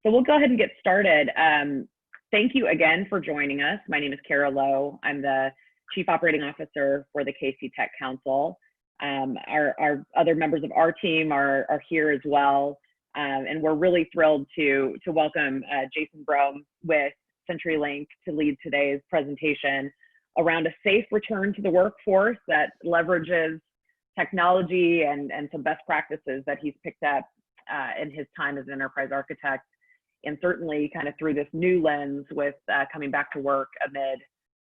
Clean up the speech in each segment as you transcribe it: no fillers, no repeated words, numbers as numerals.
So we'll go ahead and get started. Thank you again for joining us. My name is Kara Lowe. I'm the Chief Operating Officer for the KC Tech Council. Our other members of our team are here as well. And we're really thrilled to welcome Jason Brome with CenturyLink to lead today's presentation around a safe return to the workforce that leverages technology and some best practices that he's picked up in his time as an enterprise architect, and certainly kind of through this new lens with coming back to work amid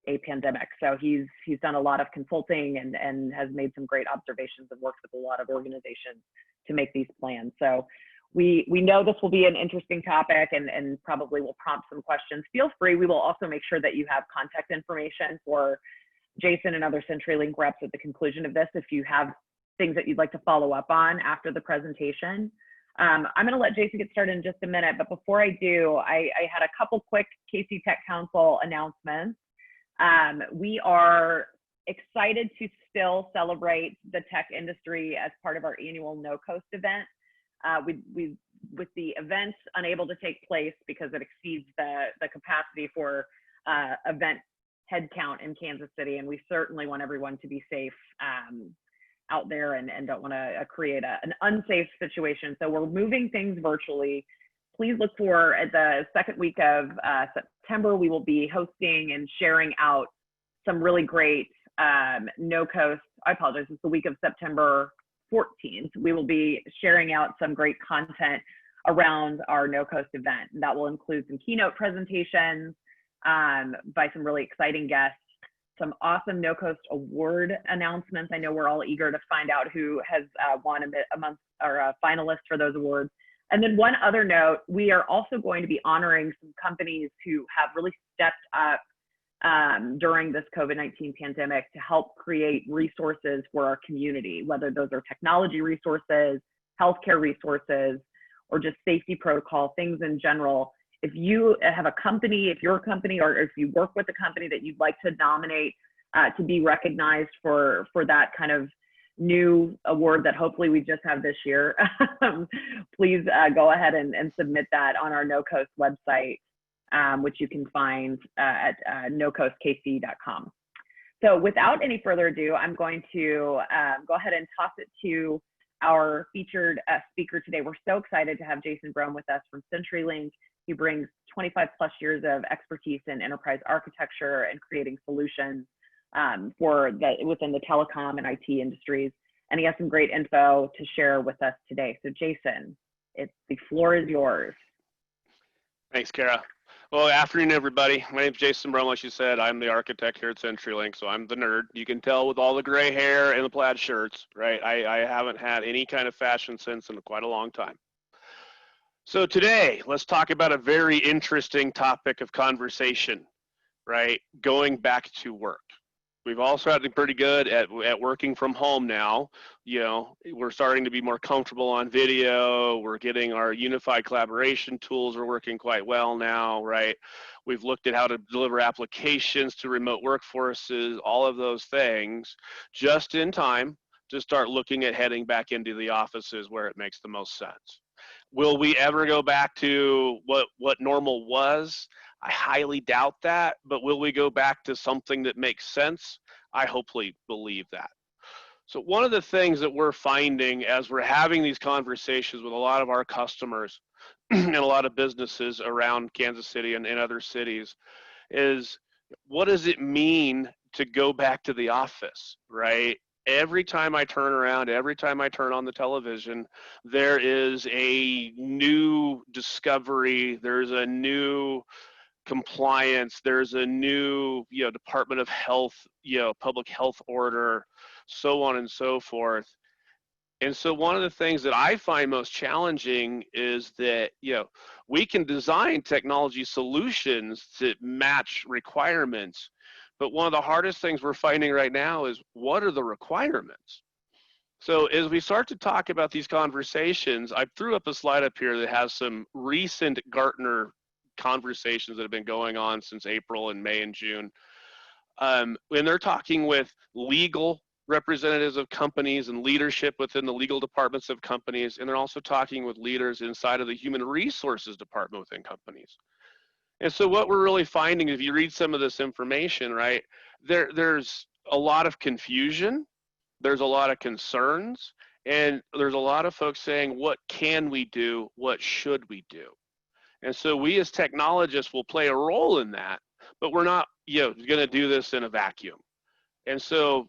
a pandemic. So he's done a lot of consulting and has made some great observations and worked with a lot of organizations to make these plans. So we know this will be an interesting topic and probably will prompt some questions. Feel free, we will also make sure that you have contact information for Jason and other CenturyLink reps at the conclusion of this if you have things that you'd like to follow up on after the presentation. I'm going to let Jason get started in just a minute, but before I do, I had a couple quick KC Tech Council announcements. We are excited to still celebrate the tech industry as part of our annual No Coast event. With the event unable to take place because it exceeds the capacity for event headcount in Kansas City, and we certainly want everyone to be safe out there and don't want to create an unsafe situation. So we're moving things virtually. Please look for at the second week of September, we will be hosting and sharing out some really great No Coast, I apologize, it's the week of September 14th. We will be sharing out some great content around our No Coast event. And that will include some keynote presentations by some really exciting guests, some awesome No Coast award announcements. I know we're all eager to find out who has won amongst our finalists for those awards. And then one other note, we are also going to be honoring some companies who have really stepped up during this COVID-19 pandemic to help create resources for our community, whether those are technology resources, healthcare resources, or just safety protocol, things in general. If you have a company, if you're a company, or if you work with a company that you'd like to nominate to be recognized for that kind of new award that hopefully we just have this year, please go ahead and submit that on our No Coast website, which you can find at nocoastkc.com. So without any further ado, I'm going to go ahead and toss it to our featured speaker today. We're so excited to have Jason Brome with us from CenturyLink. He brings 25 plus years of expertise in enterprise architecture and creating solutions within the telecom and IT industries. And he has some great info to share with us today. So Jason, the floor is yours. Thanks, Kara. Well, afternoon, everybody. My name is Jason Brome. Like you said, I'm the architect here at CenturyLink, so I'm the nerd. You can tell with all the gray hair and the plaid shirts, right? I haven't had any kind of fashion sense in quite a long time. So today, let's talk about a very interesting topic of conversation, right? Going back to work. We've all started pretty good at working from home now. You know, we're starting to be more comfortable on video. We're getting our unified collaboration tools are working quite well now, right? We've looked at how to deliver applications to remote workforces, all of those things, just in time to start looking at heading back into the offices where it makes the most sense. Will we ever go back to what normal was? I highly doubt that, but will we go back to something that makes sense? I hopefully believe that. So one of the things that we're finding as we're having these conversations with a lot of our customers and a lot of businesses around Kansas City and in other cities is, what does it mean to go back to the office, right? Every time I turn around, every time I turn on the television, there is a new discovery, there's a new compliance, there's a new, Department of Health, public health order, so on and so forth. And so one of the things that I find most challenging is that, we can design technology solutions to match requirements, but one of the hardest things we're finding right now is, what are the requirements? So as we start to talk about these conversations, I threw up a slide up here that has some recent Gartner conversations that have been going on since April and May and June. And they're talking with legal representatives of companies and leadership within the legal departments of companies, and they're also talking with leaders inside of the human resources department within companies. And so what we're really finding, if you read some of this information, right, there's a lot of confusion, there's a lot of concerns, and there's a lot of folks saying, what can we do? What should we do? And so we as technologists will play a role in that, but we're not, going to do this in a vacuum. And so,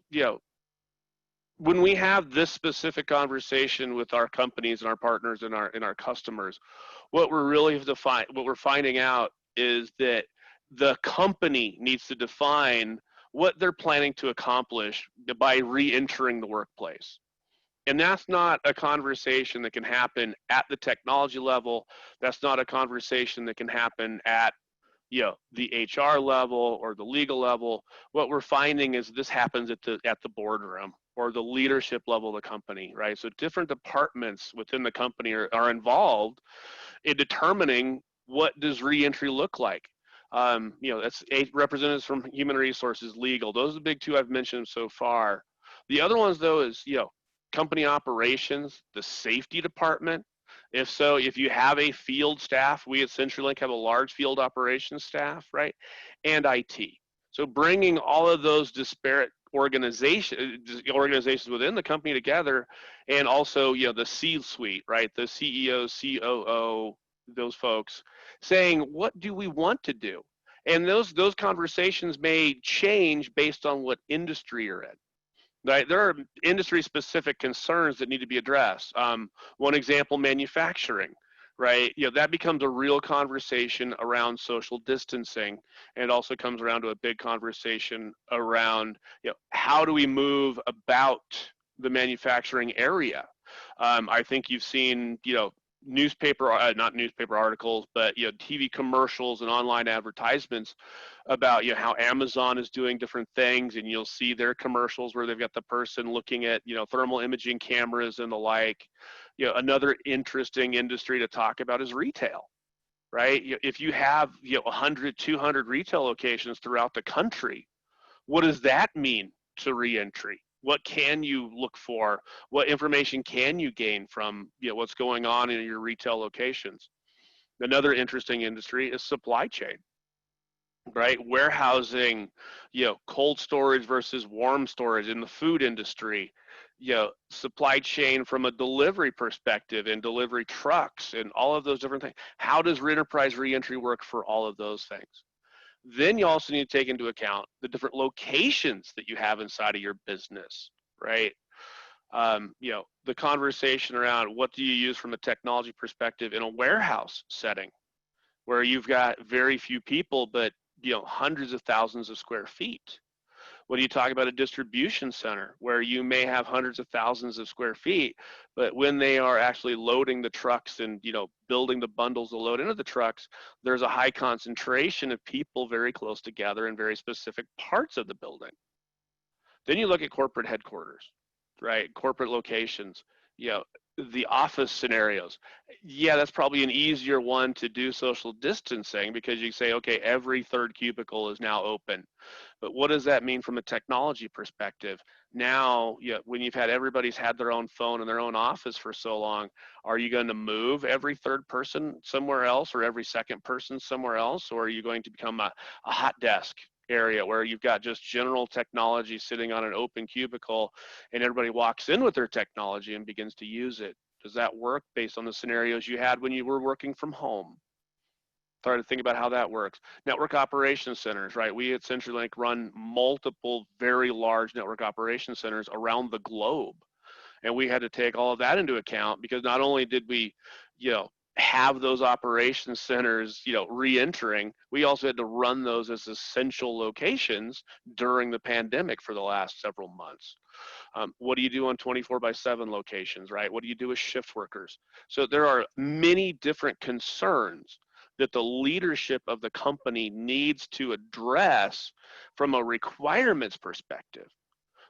when we have this specific conversation with our companies and our partners and our customers, what we're finding out is that the company needs to define what they're planning to accomplish by re-entering the workplace. And that's not a conversation that can happen at the technology level. That's not a conversation that can happen at the HR level or the legal level. What we're finding is this happens at the boardroom or the leadership level of the company, right? So different departments within the company are involved in determining what does reentry look like. That's 8 representatives from human resources, legal. Those are the big 2 I've mentioned so far. The other ones though is, company operations, the safety department. If so, if you have a field staff, we at CenturyLink have a large field operations staff, right? And IT. So bringing all of those disparate organizations within the company together, and also, the C-suite, right? The CEO, COO, those folks saying, what do we want to do? And those conversations may change based on what industry you're in. Right? There are industry-specific concerns that need to be addressed. One example, manufacturing, right? That becomes a real conversation around social distancing, and it also comes around to a big conversation around, how do we move about the manufacturing area? I think you've seen, not newspaper articles, but TV commercials and online advertisements about how Amazon is doing different things, and you'll see their commercials where they've got the person looking at thermal imaging cameras and the like. Another interesting industry to talk about is retail, right? If you have 100, 200 retail locations throughout the country, what does that mean to reentry? What can you look for? What information can you gain from what's going on in your retail locations? Another interesting industry is supply chain, right? Warehousing, cold storage versus warm storage in the food industry, supply chain from a delivery perspective and delivery trucks and all of those different things. How does enterprise reentry work for all of those things? Then you also need to take into account the different locations that you have inside of your business, right? The conversation around what do you use from a technology perspective in a warehouse setting where you've got very few people, but hundreds of thousands of square feet. When you talk about a distribution center where you may have hundreds of thousands of square feet, but when they are actually loading the trucks and building the bundles to load into the trucks, there's a high concentration of people very close together in very specific parts of the building. Then you look at corporate headquarters, right? Corporate locations, the office scenarios. Yeah, that's probably an easier one to do social distancing because you say, okay, every 3rd cubicle is now open. But what does that mean from a technology perspective? Now, when you've had everybody's had their own phone in their own office for so long, are you going to move every 3rd person somewhere else or every 2nd person somewhere else? Or are you going to become a hot desk area where you've got just general technology sitting on an open cubicle and everybody walks in with their technology and begins to use it? Does that work based on the scenarios you had when you were working from home? Try to think about how that works. Network operations centers, right? We at CenturyLink run multiple very large network operations centers around the globe. And we had to take all of that into account because not only did we, have those operations centers, re-entering, we also had to run those as essential locations during the pandemic for the last several months. What do you do on 24/7 locations, right? What do you do with shift workers? So there are many different concerns that the leadership of the company needs to address from a requirements perspective.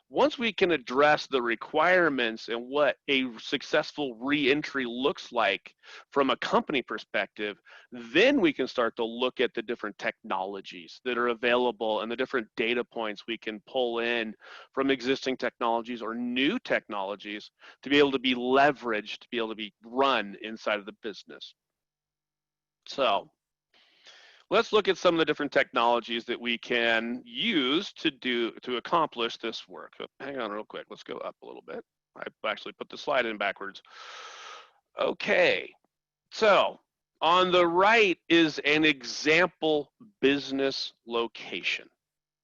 Once we can address the requirements and what a successful reentry looks like from a company perspective, then we can start to look at the different technologies that are available and the different data points we can pull in from existing technologies or new technologies to be able to be leveraged, to be able to be run inside of the business. So let's look at some of the different technologies that we can use to accomplish this work. Hang on real quick. Let's go up a little bit. I actually put the slide in backwards. Okay. So on the right is an example business location,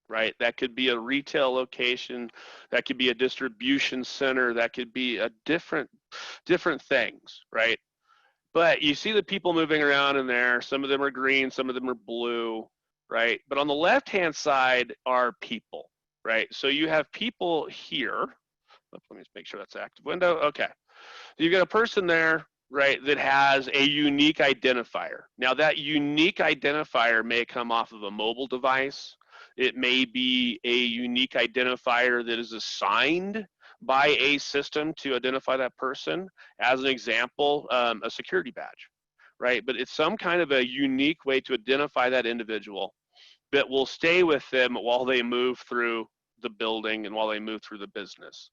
right? That could be a retail location. That could be a distribution center. That could be a different things, right? But you see the people moving around in there. Some of them are green, some of them are blue, right? But on the left-hand side are people, right? So you have people here. Let me just make sure that's active window. Okay. You've got a person there, right, that has a unique identifier. Now that unique identifier may come off of a mobile device. It may be a unique identifier that is assigned by a system to identify that person. As an example, a security badge, right? But it's some kind of a unique way to identify that individual that will stay with them while they move through the building and while they move through the business.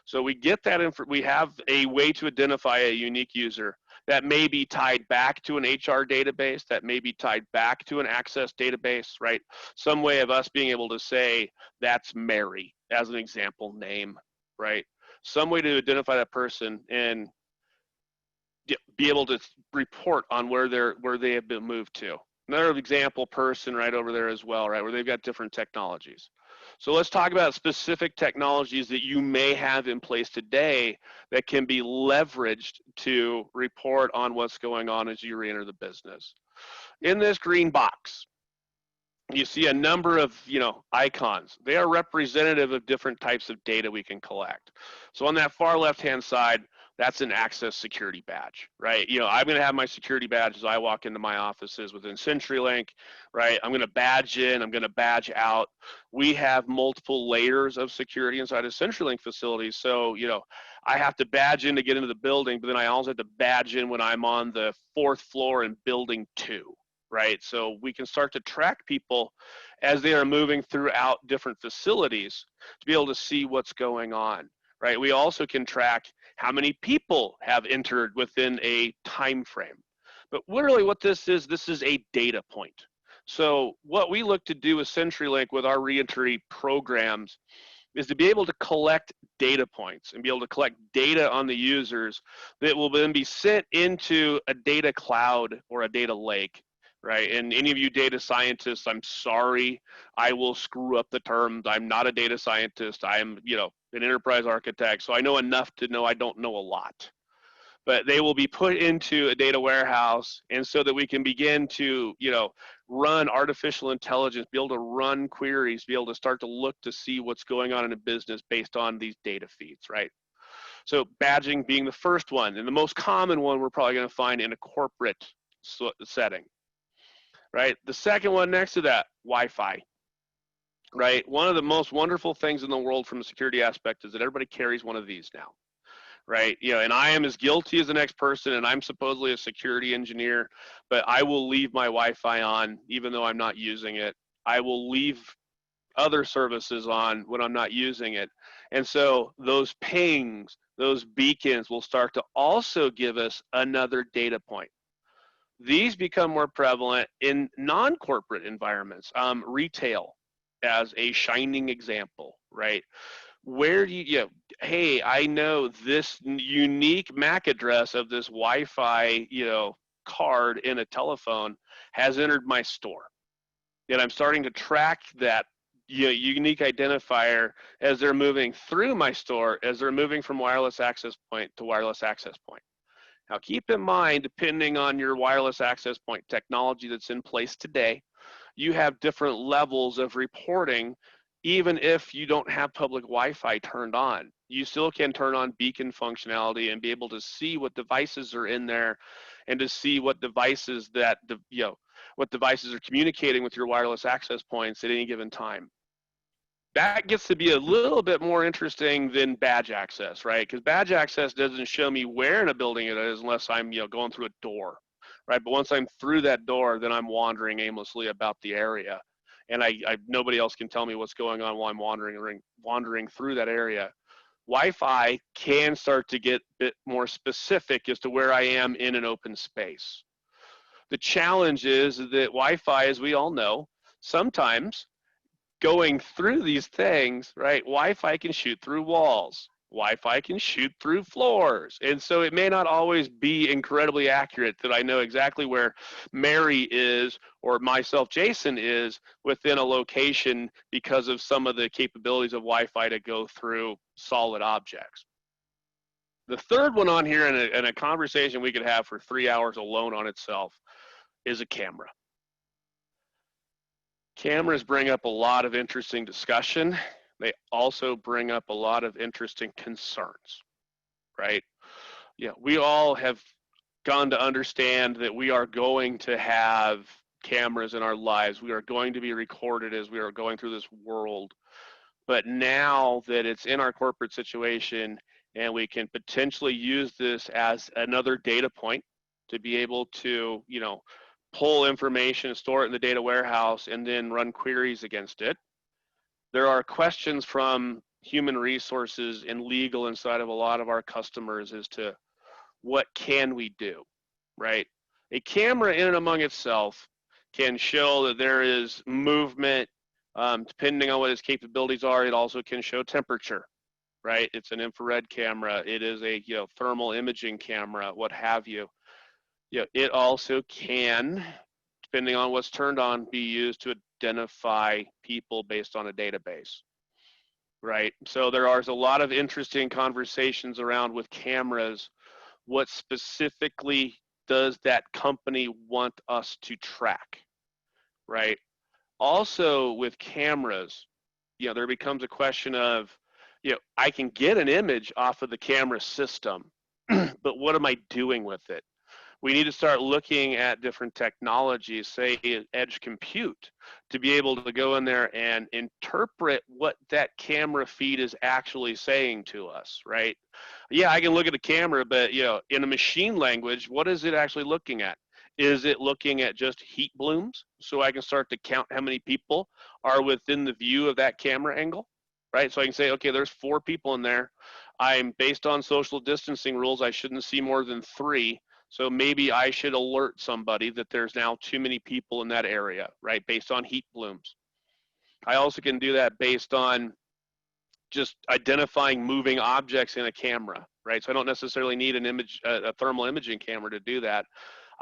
So we get that we have a way to identify a unique user that may be tied back to an HR database, that may be tied back to an Access database, right? Some way of us being able to say that's Mary as an example name, right? Some way to identify that person and be able to report on where they have been moved to. Another example person right over there as well, right, where they've got different technologies. So let's talk about specific technologies that you may have in place today that can be leveraged to report on what's going on as you re-enter the business. In this green box, you see a number of icons. They are representative of different types of data we can collect. So on that far left-hand side, that's an Access security badge, right? I'm going to have my security badge as I walk into my offices within CenturyLink, right? I'm going to badge in, I'm going to badge out. We have multiple layers of security inside of CenturyLink facilities. So, I have to badge in to get into the building, but then I also have to badge in when I'm on the 4th floor in building 2. Right? So we can start to track people as they are moving throughout different facilities to be able to see what's going on, right? We also can track how many people have entered within a time frame. But literally what this is a data point. So what we look to do with CenturyLink with our reentry programs is to be able to collect data points and be able to collect data on the users that will then be sent into a data cloud or a data lake. Right, and any of you data scientists, I'm sorry, I will screw up the terms. I'm not a data scientist. I am, an enterprise architect, so I know enough to know I don't know a lot. But they will be put into a data warehouse, and so that we can begin to, run artificial intelligence, be able to run queries, be able to start to look to see what's going on in a business based on these data feeds, right? So badging being the first one, and the most common one we're probably going to find in a corporate setting. Right? The second one next to that, Wi-Fi. Right? One of the most wonderful things in the world from a security aspect is that everybody carries one of these now. Right? And I am as guilty as the next person, and I'm supposedly a security engineer, but I will leave my Wi-Fi on even though I'm not using it. I will leave other services on when I'm not using it. And so those pings, those beacons will start to also give us another data point. These become more prevalent in non-corporate environments, retail as a shining example, right? Where do hey, I know this unique MAC address of this Wi-Fi, card in a telephone has entered my store. And I'm starting to track that unique identifier as they're moving through my store, as they're moving from wireless access point to wireless access point. Now, keep in mind, depending on your wireless access point technology that's in place today, you have different levels of reporting, even if you don't have public Wi-Fi turned on. You still can turn on beacon functionality and be able to see what devices are in there and to see what devices what devices are communicating with your wireless access points at any given time. that gets to be a little bit more interesting than badge access, right? Because badge access doesn't show me where in a building it is unless I'm, going through a door, right? But once I'm through that door, then I'm wandering aimlessly about the area, and I nobody else can tell me what's going on while I'm wandering through that area. Wi-Fi can start to get a bit more specific as to where I am in an open space. The challenge is that Wi-Fi, as we all know, sometimes going through these things, right? Wi-Fi can shoot through walls. Wi-Fi can shoot through floors. And so it may not always be incredibly accurate that I know exactly where Mary is or myself, Jason, is within a location because of some of the capabilities of Wi-Fi to go through solid objects. The third one on here, and a conversation we could have for 3 hours alone on itself, is a camera. Cameras bring up a lot of interesting discussion. They also bring up a lot of interesting concerns, right? Yeah, we all have gone to understand that we are going to have cameras in our lives. We are going to be recorded as we are going through this world. But now that it's in our corporate situation and we can potentially use this as another data point to be able to, pull information, store it in the data warehouse, and then run queries against it. There are questions from human resources and legal inside of a lot of our customers as to what can we do, right? A camera in and among itself can show that there is movement, depending on what its capabilities are. It also can show temperature, right? It's an infrared camera. It is a thermal imaging camera, what have you. It also can, depending on what's turned on, be used to identify people based on a database, right? So there are a lot of interesting conversations around with cameras. What specifically does that company want us to track, right? Also with cameras, there becomes a question of, I can get an image off of the camera system, but what am I doing with it? We need to start looking at different technologies, say edge compute, to be able to go in there and interpret what that camera feed is actually saying to us, right? Yeah, I can look at a camera, but in a machine language, what is it actually looking at? Is it looking at just heat blooms so I can start to count how many people are within the view of that camera angle, right? So I can say, okay, there's 4 people in there. I'm based on social distancing rules, I shouldn't see more than 3. So maybe I should alert somebody that there's now too many people in that area, right? Based on heat blooms. I also can do that based on just identifying moving objects in a camera, right? So I don't necessarily need a thermal imaging camera to do that.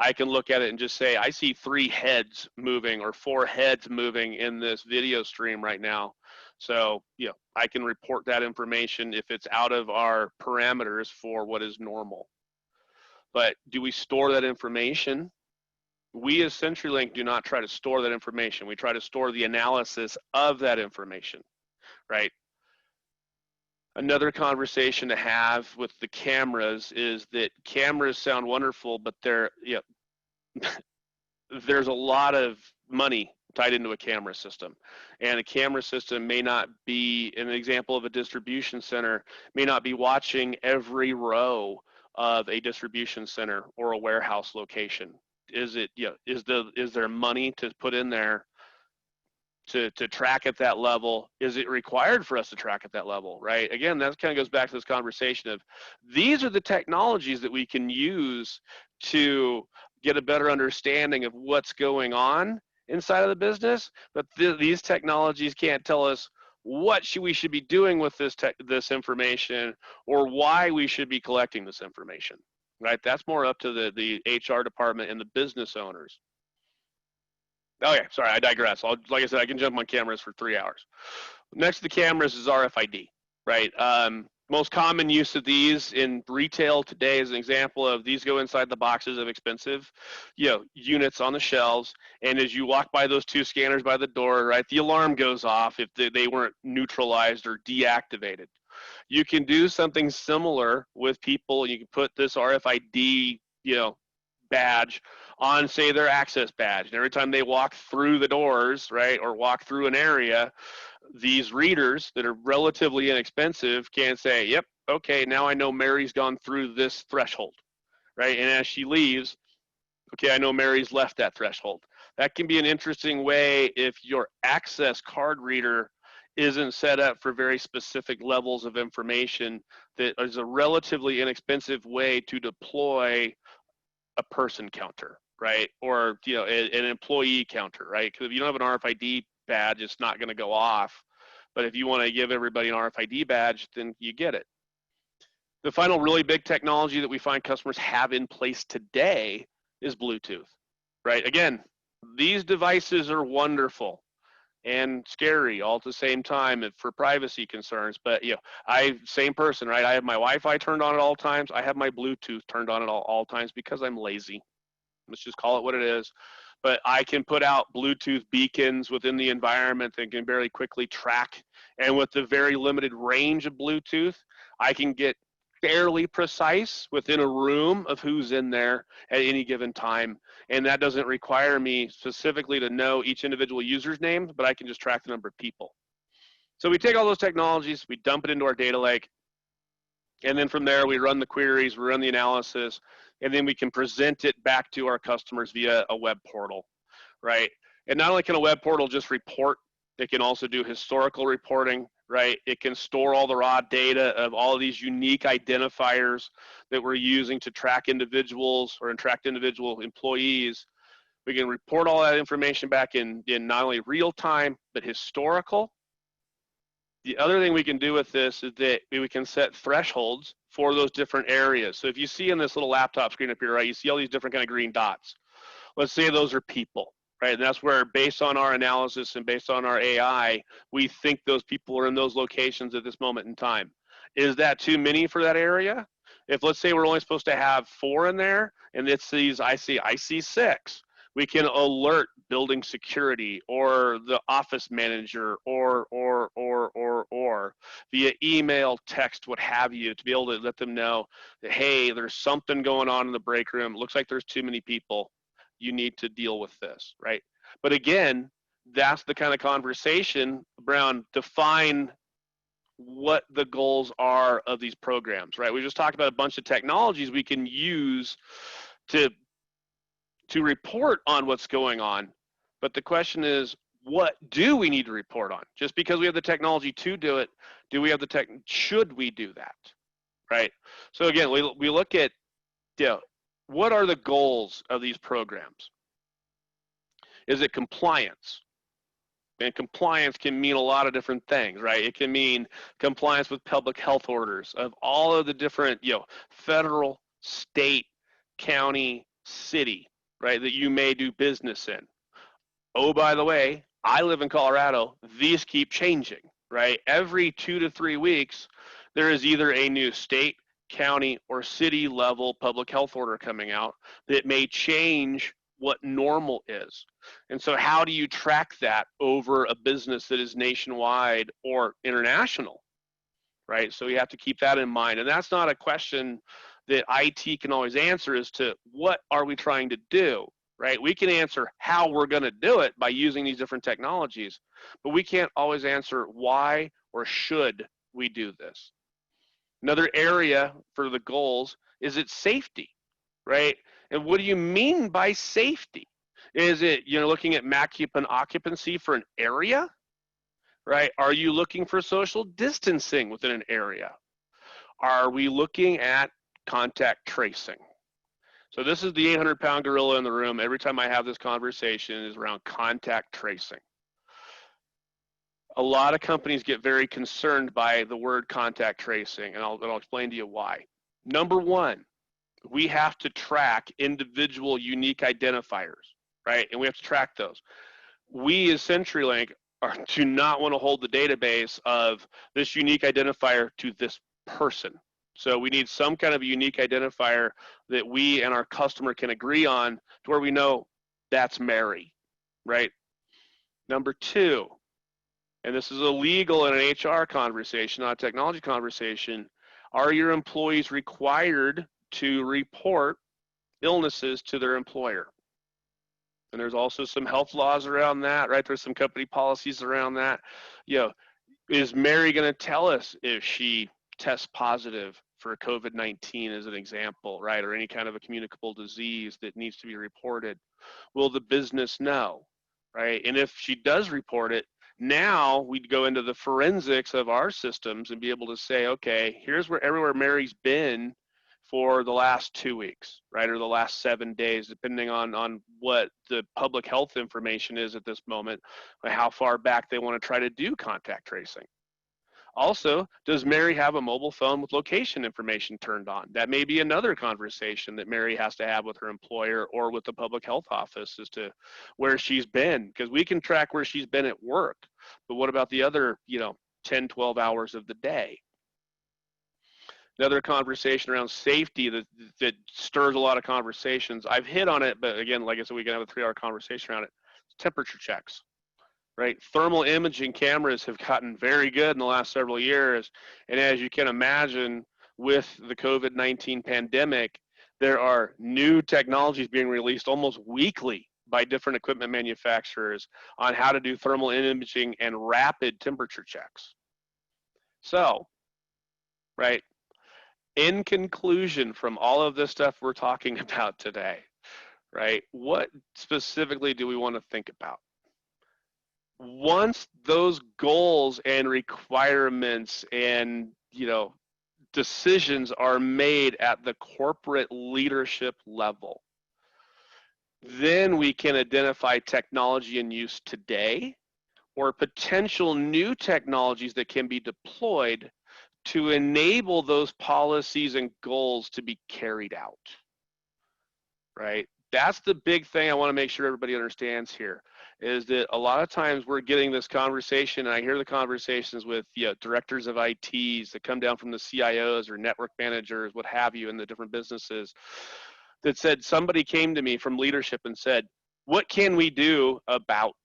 I can look at it and just say, I see 3 heads moving or 4 heads moving in this video stream right now. So, I can report that information if it's out of our parameters for what is normal. But do we store that information? We as CenturyLink do not try to store that information. We try to store the analysis of that information, right? Another conversation to have with the cameras is that cameras sound wonderful, but there's a lot of money tied into a camera system. And a camera system may not be, an example of a distribution center, may not be watching every row of a distribution center or a warehouse location. Is there money to put in there to track at that level? Is it required for us to track at that level, right? Again, that kind of goes back to this conversation of, these are the technologies that we can use to get a better understanding of what's going on inside of the business, but these technologies can't tell us what we should be doing with this information, or why we should be collecting this information, right? That's more up to the HR department and the business owners. Okay, sorry, I digress. Like I said, I can jump on cameras for 3 hours. Next to the cameras is RFID, right? Most common use of these in retail today is an example of, these go inside the boxes of expensive, units on the shelves. And as you walk by those 2 scanners by the door, right, the alarm goes off if they weren't neutralized or deactivated. You can do something similar with people. You can put this RFID, badge on, say, their access badge. And every time they walk through the doors, right, or walk through an area, these readers that are relatively inexpensive can say, yep, okay, now I know Mary's gone through this threshold, right? And as she leaves, okay, I know Mary's left that threshold. That can be an interesting way if your access card reader isn't set up for very specific levels of information. That is a relatively inexpensive way to deploy a person counter, right? Or, you know, an employee counter, right? Because if you don't have an RFID badge, it's not going to go off. But if you want to give everybody an RFID badge, then you get it. The final really big technology that we find customers have in place today is Bluetooth, right? Again, these devices are wonderful and scary all at the same time for privacy concerns. But, you know, same person, right? I have my Wi-Fi turned on at all times. I have my Bluetooth turned on at all times because I'm lazy. Let's just call it what it is. But I can put out Bluetooth beacons within the environment that can very quickly track. And with the very limited range of Bluetooth, I can get fairly precise within a room of who's in there at any given time. And that doesn't require me specifically to know each individual user's name, but I can just track the number of people. So we take all those technologies, we dump it into our data lake, and then from there we run the queries, we run the analysis, and then we can present it back to our customers via a web portal, right? And not only can a web portal just report, it can also do historical reporting, right? It can store all the raw data of all of these unique identifiers that we're using to track individuals or track individual employees. We can report all that information back in not only real time, but historical. The other thing we can do with this is that we can set thresholds for those different areas. So if you see in this little laptop screen up here, right, you see all these different kind of green dots. Let's say those are people. Right, and that's where, based on our analysis and based on our AI, we think those people are in those locations at this moment in time. Is that too many for that area? If, let's say, we're only supposed to have 4 in there, and it's these, I see 6, we can alert building security or the office manager or via email, text, what have you, to be able to let them know that, hey, there's something going on in the break room. It looks like there's too many people. You need to deal with this, right? But again, that's the kind of conversation around define what the goals are of these programs, right? We just talked about a bunch of technologies we can use to report on what's going on. But the question is, what do we need to report on? Just because we have the technology to do it, do we have the tech? Should we do that, right? So again, we look at, you know, what are the goals of these programs? Is it compliance? And compliance can mean a lot of different things, right? It can mean compliance with public health orders of all of the different, you know, federal, state, county, city, right, that you may do business in. Oh, by the way, I live in Colorado. These keep changing, right? Every 2 to 3 weeks, there is either a new state, county, or city level public health order coming out that may change what normal is. And so how do you track that over a business that is nationwide or international, right? So you have to keep that in mind. And that's not a question that IT can always answer as to what are we trying to do, right? We can answer how we're going to do it by using these different technologies, but we can't always answer why or should we do this. Another area for the goals is its safety, right? And what do you mean by safety? Is it, you know, looking at maximum occupancy for an area, right? Are you looking for social distancing within an area? Are we looking at contact tracing? So this is the 800-pound gorilla in the room. Every time I have this conversation is around contact tracing. A lot of companies get very concerned by the word contact tracing, and I'll explain to you why. Number one, we have to track individual unique identifiers, right? And we have to track those. We as CenturyLink do not want to hold the database of this unique identifier to this person. So we need some kind of a unique identifier that we and our customer can agree on to where we know that's Mary, right? Number two, and this is a legal and an HR conversation, not a technology conversation, are your employees required to report illnesses to their employer. And there's also some health laws around that, right? There's some company policies around that. You know, is Mary going to tell us if she tests positive for COVID-19 as an example, right? Or any kind of a communicable disease that needs to be reported? Will the business know, right? And if she does report it, now we'd go into the forensics of our systems and be able to say, okay, here's where everywhere Mary's been for the last 2 weeks, right? Or the last 7 days, depending on what the public health information is at this moment, how far back they want to try to do contact tracing. Also, does Mary have a mobile phone with location information turned on? That may be another conversation that Mary has to have with her employer or with the public health office as to where she's been, because we can track where she's been at work, but what about the other, 10, 12 hours of the day? Another conversation around safety that stirs a lot of conversations. I've hit on it, but again, like I said, we can have a 3-hour conversation around it. Temperature checks. Right? Thermal imaging cameras have gotten very good in the last several years. And as you can imagine, with the COVID-19 pandemic, there are new technologies being released almost weekly by different equipment manufacturers on how to do thermal imaging and rapid temperature checks. So, right, in conclusion from all of this stuff we're talking about today, right, what specifically do we want to think about? Once those goals and requirements and decisions are made at the corporate leadership level, then we can identify technology in use today or potential new technologies that can be deployed to enable those policies and goals to be carried out, right? That's the big thing I want to make sure everybody understands here, is that a lot of times we're getting this conversation, and I hear the conversations with directors of ITs that come down from the CIOs or network managers, what have you, in the different businesses, that said, somebody came to me from leadership and said, what can we do about,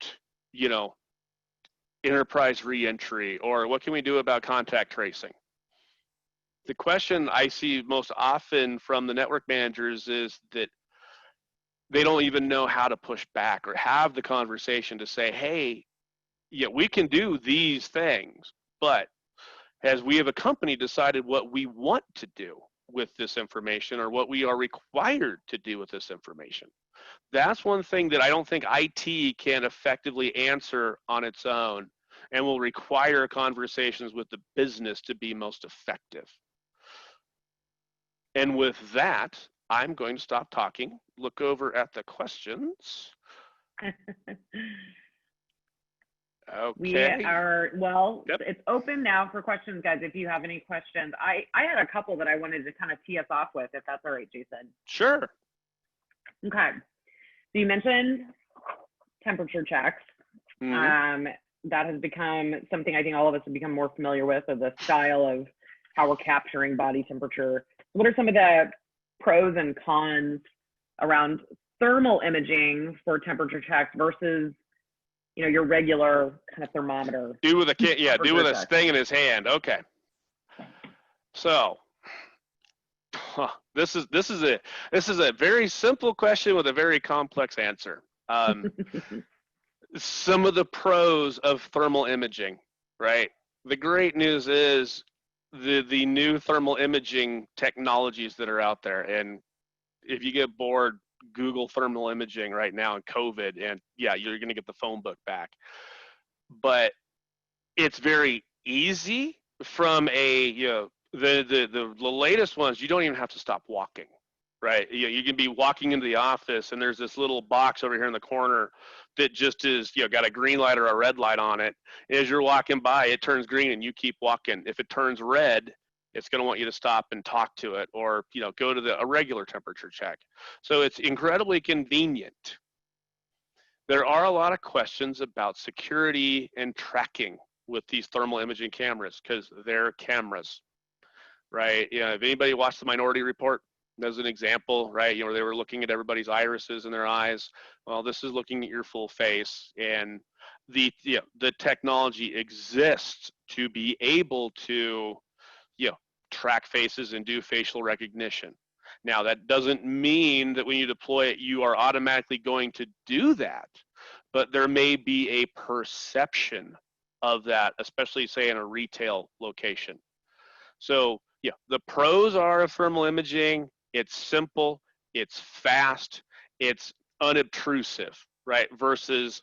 enterprise reentry, or what can we do about contact tracing? The question I see most often from the network managers is that they don't even know how to push back or have the conversation to say, hey, we can do these things, but as we have a company decided what we want to do with this information or what we are required to do with this information. That's one thing that I don't think IT can effectively answer on its own and will require conversations with the business to be most effective. And with that, I'm going to stop talking, look over at the questions. Okay. We are, Yep. It's open now for questions, guys. If you have any questions, I had a couple that I wanted to kind of tee us off with, if that's all right, Jason. Sure. Okay. So you mentioned temperature checks. Mm-hmm. That has become something I think all of us have become more familiar with, of the style of how we're capturing body temperature. What are some of the pros and cons around thermal imaging for temperature checks versus your regular kind of thermometer? Do with a thing in his hand. Okay. So this is a very simple question with a very complex answer. Some of the pros of thermal imaging, right? The great news is the new thermal imaging technologies that are out there, and if you get bored, Google thermal imaging right now in COVID, and you're going to get the phone book back. But it's very easy from the latest ones. You don't even have to stop walking, right? You can be walking into the office, and there's this little box over here in the corner that just is got a green light or a red light on it. And as you're walking by, it turns green, and you keep walking. If it turns red, it's going to want you to stop and talk to it, or go to a regular temperature check. So it's incredibly convenient. There are a lot of questions about security and tracking with these thermal imaging cameras, because they're cameras, right? If anybody watched the Minority Report, as an example, right? They were looking at everybody's irises in their eyes. Well, this is looking at your full face, and the technology exists to be able to track faces and do facial recognition. Now, that doesn't mean that when you deploy it, you are automatically going to do that, but there may be a perception of that, especially say in a retail location. So yeah, the pros are of thermal imaging. It's simple, it's fast, it's unobtrusive, right? Versus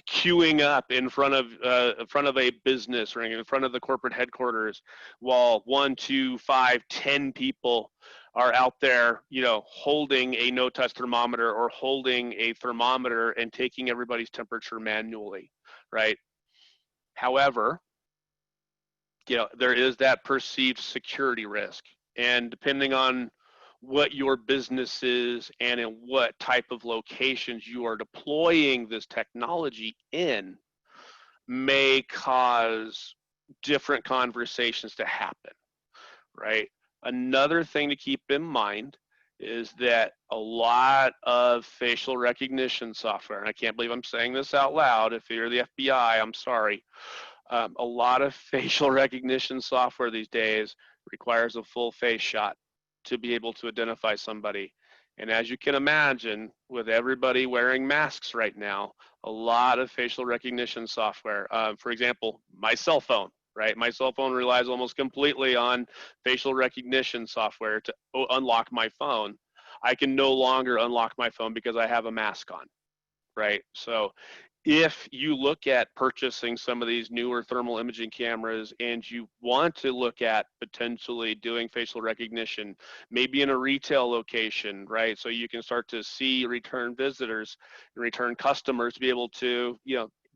queuing up in front of a business or in front of the corporate headquarters, while 1, 2, 5, 10 people are out there, holding a no-touch thermometer or holding a thermometer and taking everybody's temperature manually, right? However, there is that perceived security risk, and depending on what your business is and in what type of locations you are deploying this technology in, may cause different conversations to happen, right? Another thing to keep in mind is that a lot of facial recognition software, and I can't believe I'm saying this out loud, if you're the FBI, I'm sorry, a lot of facial recognition software these days requires a full face shot to be able to identify somebody. And as you can imagine, with everybody wearing masks right now, a lot of facial recognition software, for example, my cell phone, right? My cell phone relies almost completely on facial recognition software to unlock my phone. I can no longer unlock my phone because I have a mask on, right? So if you look at purchasing some of these newer thermal imaging cameras and you want to look at potentially doing facial recognition, maybe in a retail location, right? So you can start to see return visitors and return customers to be able to,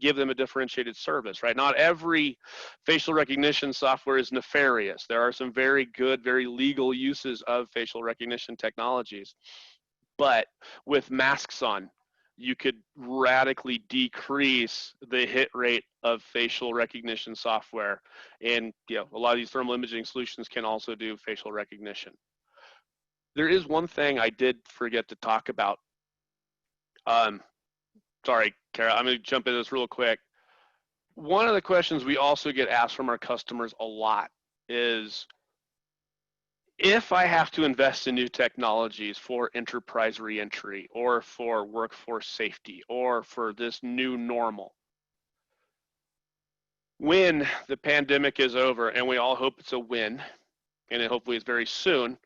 give them a differentiated service, right? Not every facial recognition software is nefarious. There are some very good, very legal uses of facial recognition technologies. But with masks on, you could radically decrease the hit rate of facial recognition software. And a lot of these thermal imaging solutions can also do facial recognition. There is one thing I did forget to talk about. Sorry, Kara, I'm going to jump into this real quick. One of the questions we also get asked from our customers a lot is, if I have to invest in new technologies for enterprise reentry or for workforce safety or for this new normal, when the pandemic is over, and we all hope it's a win, and it hopefully is very soon,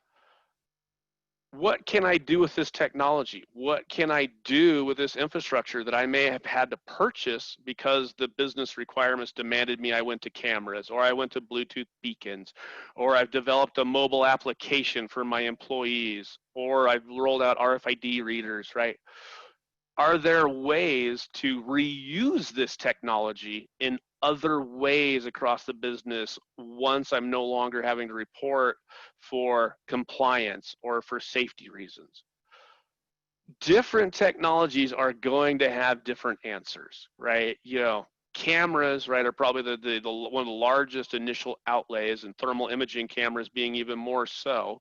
what can I do with this technology? What can I do with this infrastructure that I may have had to purchase because the business requirements demanded me I went to cameras, or I went to Bluetooth beacons, or I've developed a mobile application for my employees, or I've rolled out RFID readers, right? Are there ways to reuse this technology in other ways across the business once I'm no longer having to report for compliance or for safety reasons? Different technologies are going to have different answers, right? Cameras, right, are probably the one of the largest initial outlays, and thermal imaging cameras being even more so.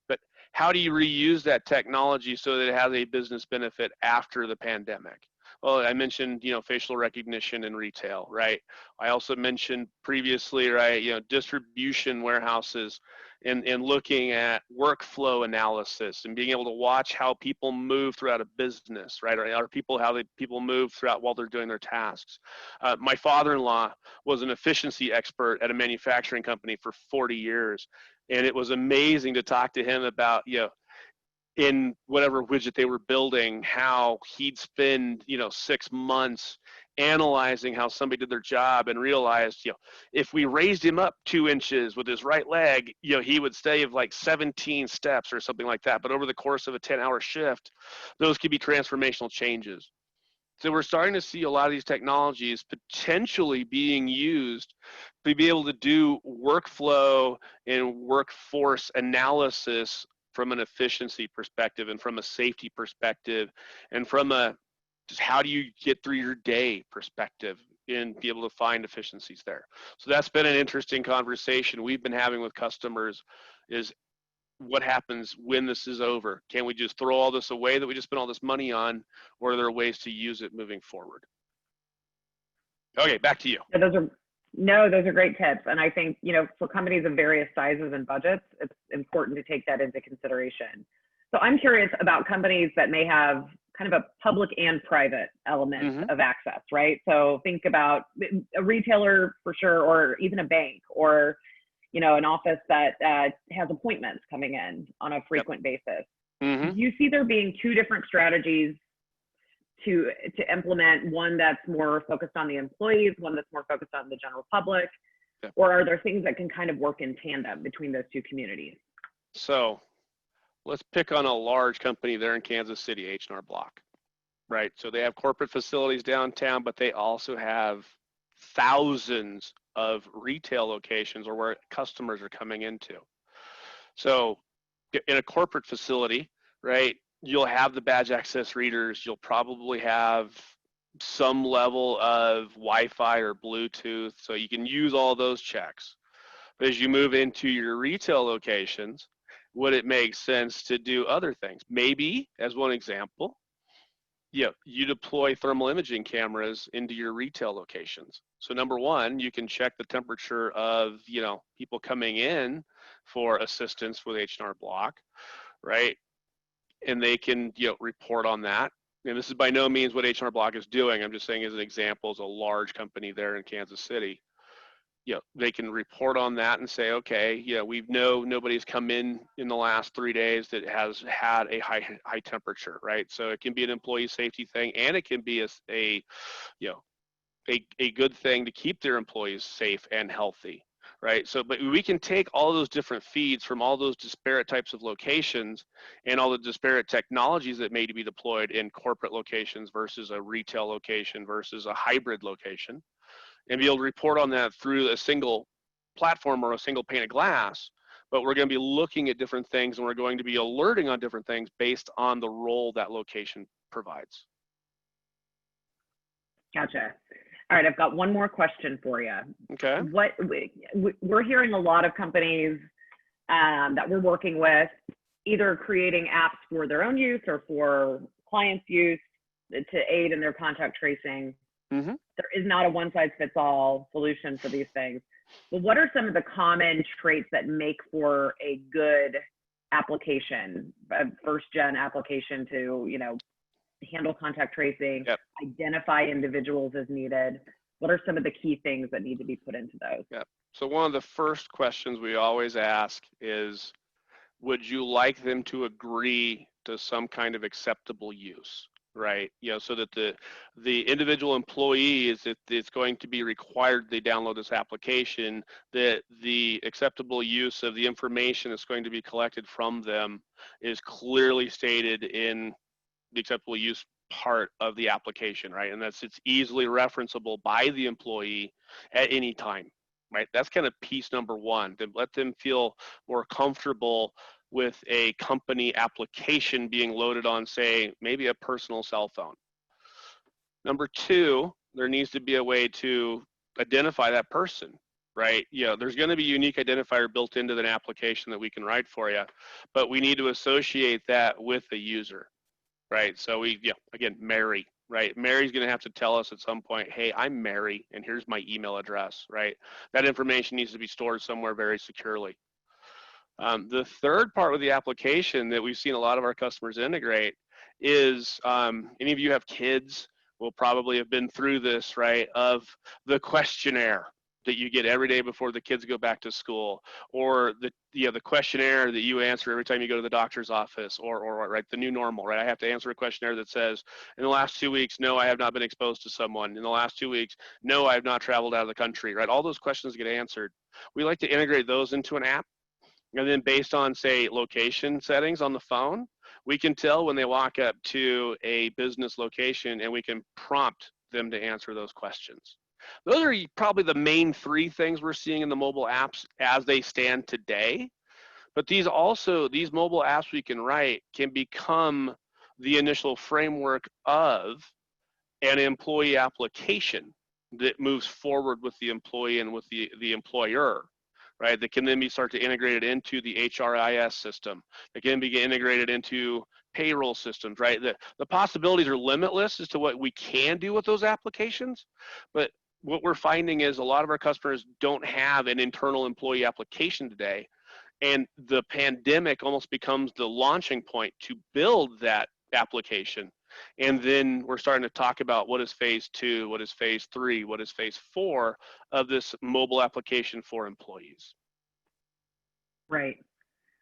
But how do you reuse that technology so that it has a business benefit after the pandemic? Well, I mentioned, facial recognition in retail, right? I also mentioned previously, right, distribution warehouses and looking at workflow analysis and being able to watch how people move throughout a business, right? Or how people move throughout while they're doing their tasks. My father-in-law was an efficiency expert at a manufacturing company for 40 years. And it was amazing to talk to him about, in whatever widget they were building, how he'd spend, 6 months analyzing how somebody did their job and realized, if we raised him up 2 inches with his right leg, he would save like 17 steps or something like that. But over the course of a 10-hour shift, those could be transformational changes. So we're starting to see a lot of these technologies potentially being used to be able to do workflow and workforce analysis from an efficiency perspective and from a safety perspective and from a just how do you get through your day perspective and be able to find efficiencies there. So that's been an interesting conversation we've been having with customers, is what happens when this is over? Can we just throw all this away that we just spent all this money on, or are there ways to use it moving forward? Okay, back to you. Yeah, No, those are great tips. And I think, for companies of various sizes and budgets, it's important to take that into consideration. So I'm curious about companies that may have kind of a public and private element of access, right? So think about a retailer for sure, or even a bank, or, an office that has appointments coming in on a frequent basis. Do you see there being two different strategies to implement, one that's more focused on the employees, one that's more focused on the general public? Or are there things that can kind of work in tandem between those two communities? So let's pick on a large company there in Kansas City, H&R Block, right? So they have corporate facilities downtown, but they also have thousands of retail locations or where customers are coming into. So in a corporate facility, right, you'll have the badge access readers, you'll probably have some level of Wi-Fi or Bluetooth, so you can use all those checks. But as you move into your retail locations, would it make sense to do other things? Maybe, as one example, you deploy thermal imaging cameras into your retail locations. So number one, you can check the temperature of, people coming in for assistance with H&R Block, right? And they can, report on that. And this is by no means what H&R Block is doing. I'm just saying as an example, as a large company there in Kansas City, they can report on that and say, okay, we know nobody's come in the last 3 days that has had a high temperature, right? So it can be an employee safety thing, and it can be a good thing to keep their employees safe and healthy, right? So, but we can take all those different feeds from all those disparate types of locations and all the disparate technologies that may be deployed in corporate locations versus a retail location versus a hybrid location, and be able to report on that through a single platform or a single pane of glass. But we're going to be looking at different things, and we're going to be alerting on different things based on the role that location provides. Gotcha. All right, I've got one more question for you. Okay. We're hearing a lot of companies that we're working with either creating apps for their own use or for clients' use to aid in their contact tracing. There is not a one-size-fits-all solution for these things. But what are some of the common traits that make for a good application, a first-gen application to, handle contact tracing, identify individuals as needed? What are some of the key things that need to be put into those? So one of the first questions we always ask is, would you like them to agree to some kind of acceptable use? Right, so that the individual employee it's going to be required they download this application, that the acceptable use of the information that's going to be collected from them is clearly stated in the acceptable use part of the application, right? And it's easily referenceable by the employee at any time, right? That's kind of piece number one, to let them feel more comfortable with a company application being loaded on, say, maybe a personal cell phone. Number two, there needs to be a way to identify that person, right? There's going to be a unique identifier built into an application that we can write for you, but we need to associate that with the user, right? So again, Mary, right? Mary's going to have to tell us at some point, hey, I'm Mary, and here's my email address, right? That information needs to be stored somewhere very securely. The third part of the application that we've seen a lot of our customers integrate is, any of you have kids will probably have been through this, right, of the questionnaire that you get every day before the kids go back to school, or the questionnaire that you answer every time you go to the doctor's office, or right, the new normal, right? I have to answer a questionnaire that says, in the last 2 weeks, no, I have not been exposed to someone. In the last 2 weeks, no, I have not traveled out of the country, right? All those questions get answered. We like to integrate those into an app. And then based on, say, location settings on the phone, we can tell when they walk up to a business location, and we can prompt them to answer those questions. Those are probably the main three things we're seeing in the mobile apps as they stand today. But these mobile apps we can write can become the initial framework of an employee application that moves forward with the employee and with the employer, right? That can then start to integrate it into the HRIS system. It can be integrated into payroll systems, right? The possibilities are limitless as to what we can do with those applications, but what we're finding is a lot of our customers don't have an internal employee application today. And the pandemic almost becomes the launching point to build that application. And then we're starting to talk about what is phase 2, what is phase 3, what is phase 4 of this mobile application for employees. Right,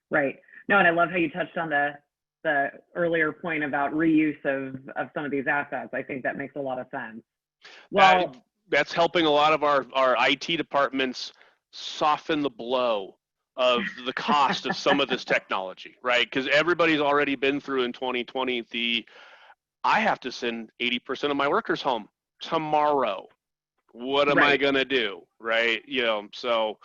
right. No, and I love how you touched on the earlier point about reuse of some of these assets. I think that makes a lot of sense. Well, That's helping a lot of our IT departments soften the blow of the cost of some of this technology, right? Because everybody's already been through in 2020 I have to send 80% of my workers home tomorrow. What am I going to do, right? So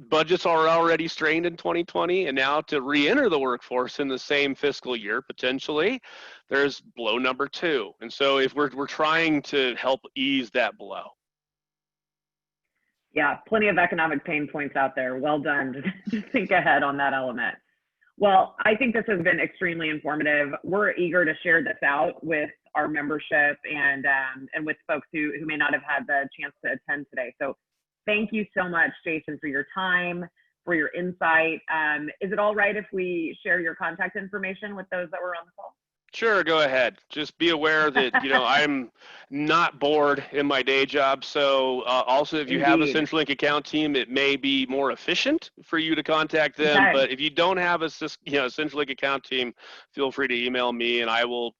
budgets are already strained in 2020, and now to re-enter the workforce in the same fiscal year, potentially, there's blow number 2. And so if we're trying to help ease that blow. Yeah, plenty of economic pain points out there. Well done to think ahead on that element. Well, I think this has been extremely informative. We're eager to share this out with our membership and with folks who may not have had the chance to attend today. So thank you so much, Jason, for your time, for your insight. Is it all right if we share your contact information with those that were on the call? Sure, go ahead. Just be aware that, I'm not bored in my day job. So also, if you have a CenturyLink account team, it may be more efficient for you to contact them. Okay. But if you don't have a CenturyLink account team, feel free to email me and I will,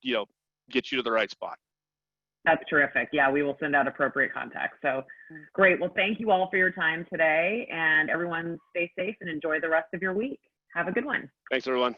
get you to the right spot. That's terrific. Yeah, we will send out appropriate contacts. So great. Well, thank you all for your time today, and everyone stay safe and enjoy the rest of your week. Have a good one. Thanks, everyone.